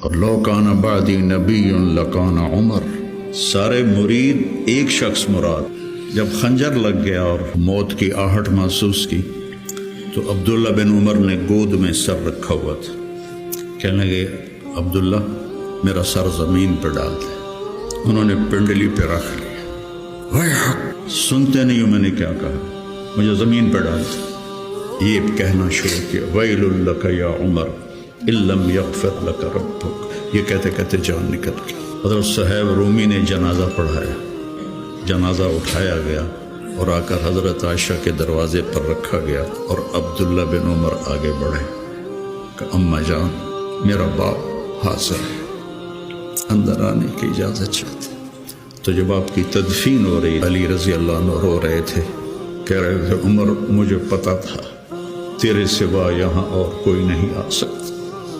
اور لو کان بعدی نبی لکان عمر، سارے مرید ایک شخص مراد۔ جب خنجر لگ گیا اور موت کی آہٹ محسوس کی تو عبداللہ بن عمر نے گود میں سر رکھا ہوا تھا، کہنے لگے عبداللہ میرا سر زمین پر ڈال دے۔ انہوں نے پنڈلی پہ رکھ لیا۔ وے حق، سنتے نہیں ہو میں نے کیا کہا، مجھے زمین پہ ڈال دے۔ یہ کہنا شروع کیا ویل لک یا عمر ان لم یغفر لک ربک، یہ کہتے کہتے جان نکل گئی۔ حضرت صہیب رومی نے جنازہ پڑھایا، جنازہ اٹھایا گیا اور آ کر حضرت عائشہ کے دروازے پر رکھا گیا، اور عبداللہ بن عمر آگے بڑھے کہ اماں جان میرا باپ حاضر ہے، اندر آنے کی اجازت چاہتے۔ تو جب آپ کی تدفین ہو رہی، علی رضی اللہ عنہ رو رہے تھے، کہہ رہے تھے عمر مجھے پتا تھا تیرے سوا یہاں اور کوئی نہیں آ سکتا۔